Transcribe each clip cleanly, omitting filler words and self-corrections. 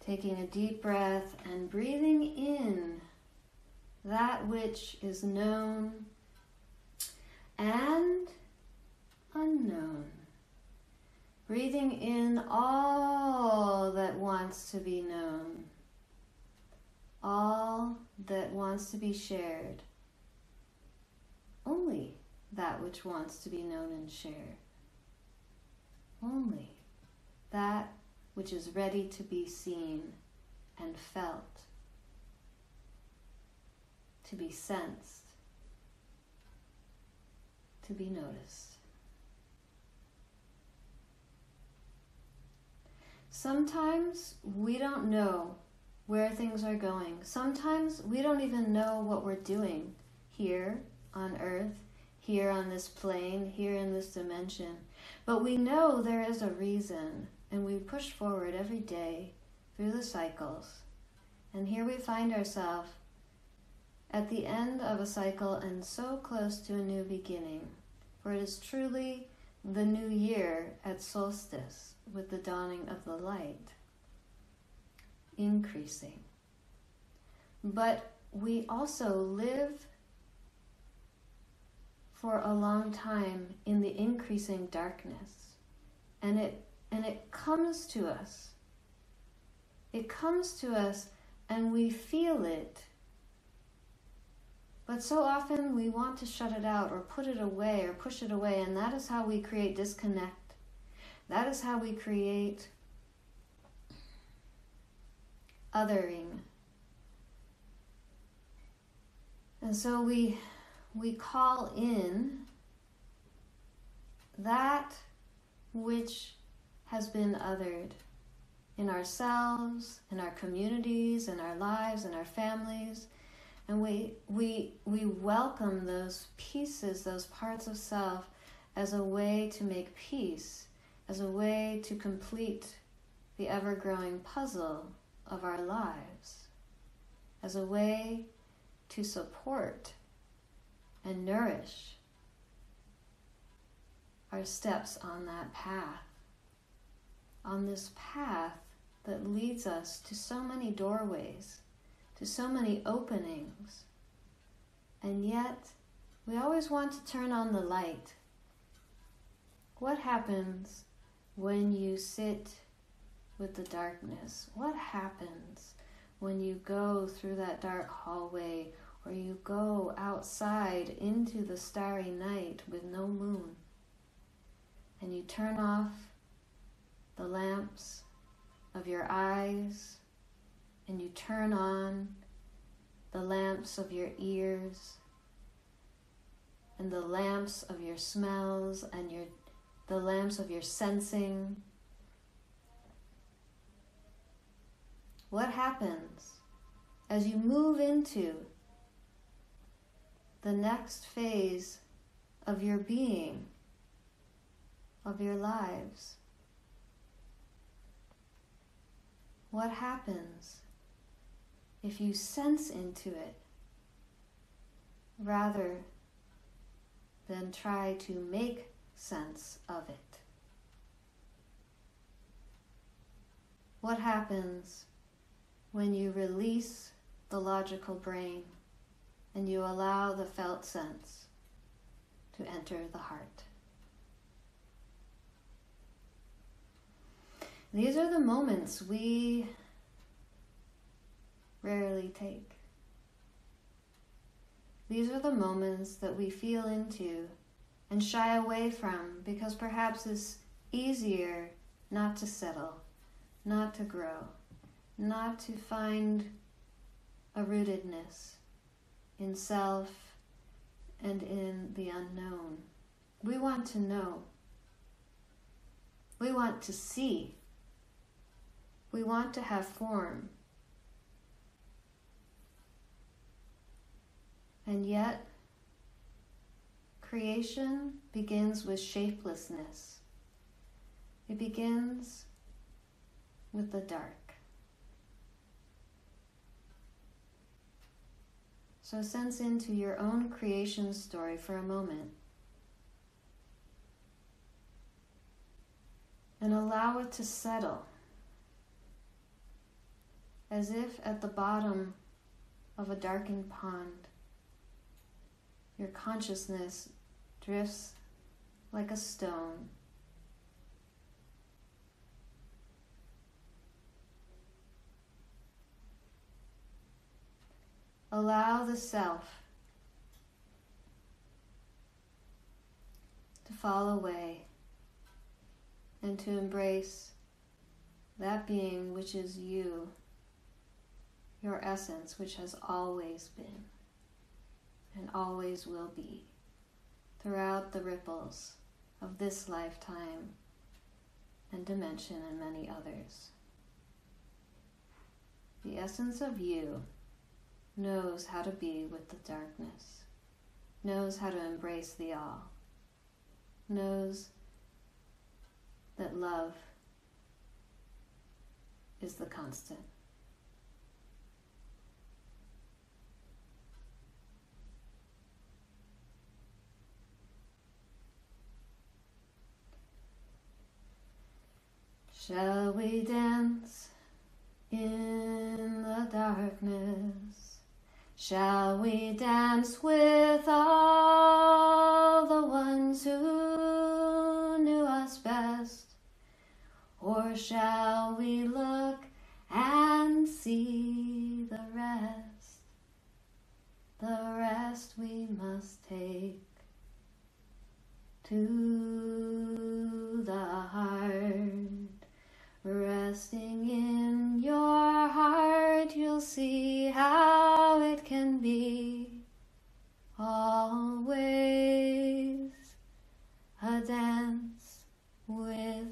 Taking a deep breath and breathing in that which is known and unknown. Breathing in all that wants to be known, all that wants to be shared, only that which wants to be known and shared, only that which is ready to be seen and felt, to be sensed, to be noticed. Sometimes we don't know where things are going. Sometimes we don't even know what we're doing here on earth, here on this plane, here in this dimension. But we know there is a reason, and we push forward every day through the cycles. And here we find ourselves at the end of a cycle and so close to a new beginning. For it is truly the new year at solstice with the dawning of the light, increasing. But we also live for a long time in the increasing darkness, and it comes to us. It comes to us and we feel it. But so often we want to shut it out or put it away or push it away, and that is how we create disconnect. That is how we create othering. And so we call in that which has been othered in ourselves, in our communities, in our lives, in our families. And we welcome those pieces, those parts of self, as a way to make peace, as a way to complete the ever-growing puzzle of our lives, as a way to support and nourish our steps on that path, on this path that leads us to so many doorways, to so many openings, and yet we always want to turn on the light. What happens when you sit with the darkness? What happens when you go through that dark hallway, or you go outside into the starry night with no moon, and you turn off the lamps of your eyes, and you turn on the lamps of your ears, and the lamps of your smells, and the lamps of your sensing? What happens as you move into the next phase of your being, of your lives? What happens if you sense into it rather than try to make sense of it? What happens when you release the logical brain and you allow the felt sense to enter the heart? These are the moments we rarely take. These are the moments that we feel into and shy away from because perhaps it's easier not to settle, not to grow, not to find a rootedness in self and in the unknown. We want to know. We want to see. We want to have form. And yet, creation begins with shapelessness. It begins with the dark. So sense into your own creation story for a moment. And allow it to settle. as if at the bottom of a darkened pond, your consciousness drifts like a stone. Allow the self to fall away and to embrace that being which is you, your essence, which has always been and always will be throughout the ripples of this lifetime and dimension and many others. The essence of you knows how to be with the darkness, knows how to embrace the all, knows that love is the constant. Shall we dance in the darkness? Shall we dance with all the ones who knew us best? Or shall we look and see the rest? The rest we must take to the heart. Resting in your heart, you'll see how it can be always a dance with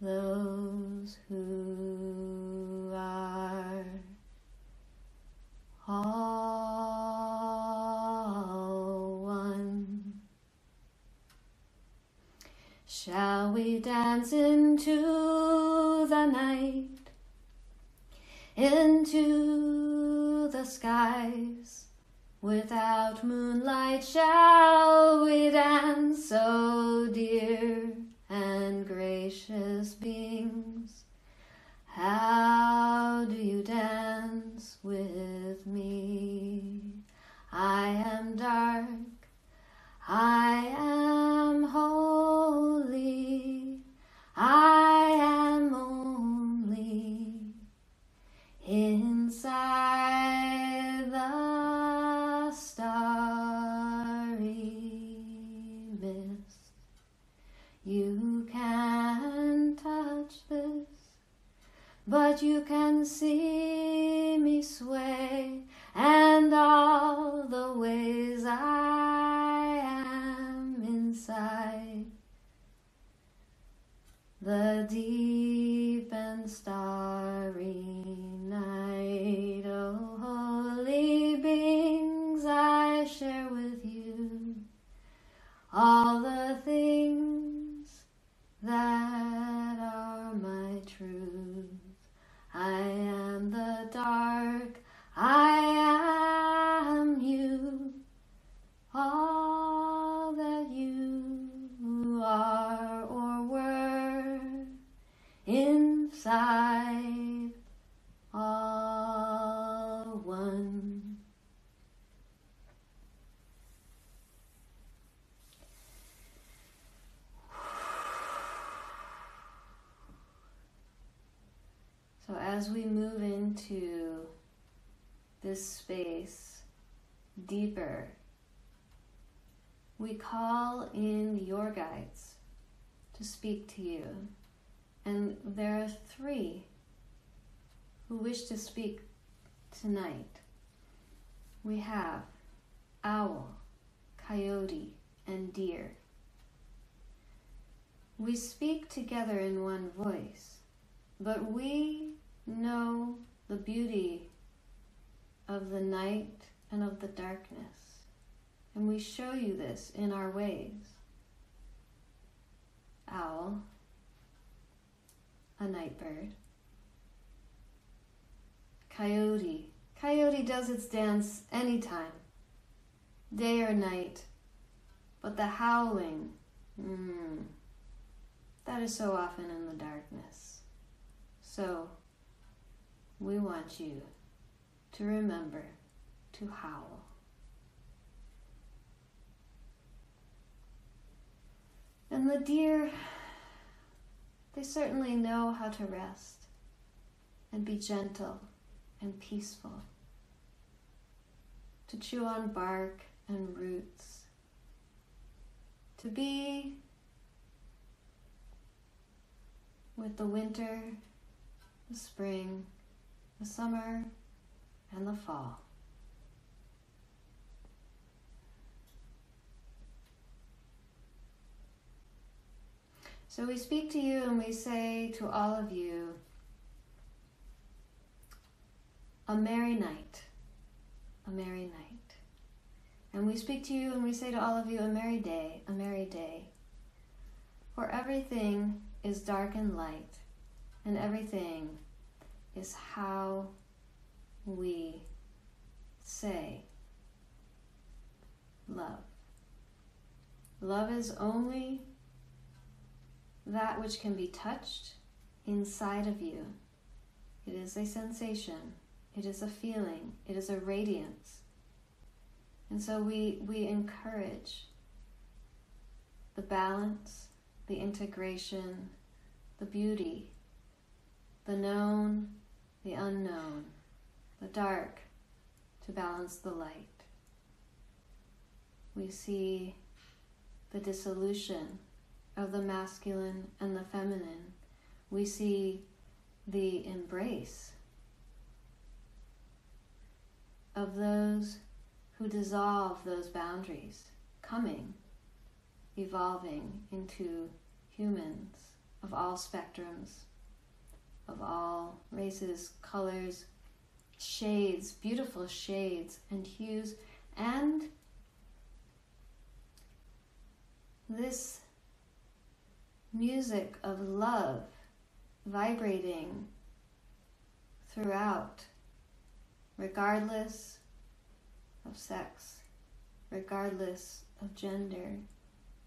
those who are all one. Shall we dance into the night, into the skies? Without moonlight shall we dance, so dear and gracious beings? How do you dance with me? I am dark, I am holy, I am only inside the starry mist. You can't touch this, but you can see me sway, and all the ways I am inside the deep and starry night. Oh, holy beings, I share with you all the things that are my truth. I am the dark, I am you, all that you are or were inside, all one. So as we move into this space deeper, we call in your guides to speak to you. And there are 3 who wish to speak tonight. We have owl, coyote, and deer. We speak together in one voice, but we know the beauty of the night and of the darkness, and we show you this in our ways. Owl, a night bird. Coyote. Coyote does its dance anytime, day or night, but the howling, that is so often in the darkness. So we want you to remember to howl. And the deer, they certainly know how to rest and be gentle and peaceful, to chew on bark and roots, to be with the winter, the spring, the summer, and the fall. So we speak to you and we say to all of you, a merry night, a merry night. And we speak to you and we say to all of you, a merry day, a merry day. For everything is dark and light, and everything is how we say love. Love is only that which can be touched inside of you. It is a sensation, it is a feeling, it is a radiance. And so we encourage the balance, the integration, the beauty, the known, the unknown, the dark, to balance the light. We see the dissolution of the masculine and the feminine. We see the embrace of those who dissolve those boundaries, coming, evolving into humans of all spectrums, of all races, colors, shades, beautiful shades and hues, and this music of love vibrating throughout, regardless of sex, regardless of gender.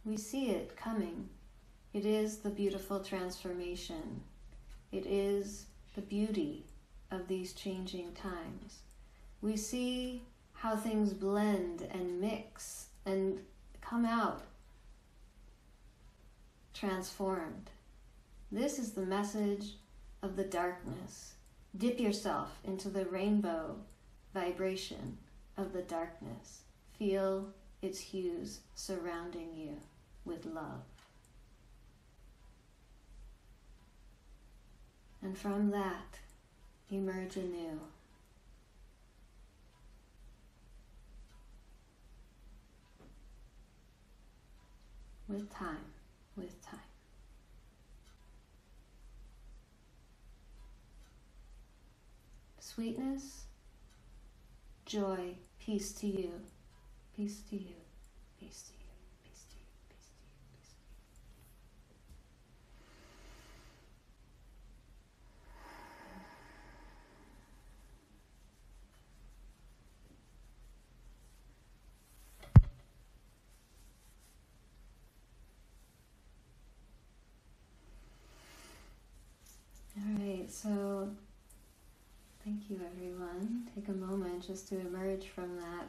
We see it coming. It is the beautiful transformation. It is the beauty of these changing times. We see how things blend and mix and come out transformed. This is the message of the darkness. Dip yourself into the rainbow vibration of the darkness. Feel its hues surrounding you with love. And from that, emerge anew. With time, with time. Sweetness, joy, peace to you, peace to you, peace to you, peace to you, peace to you, peace to you. All right, so thank you, everyone. Take a moment just to emerge from that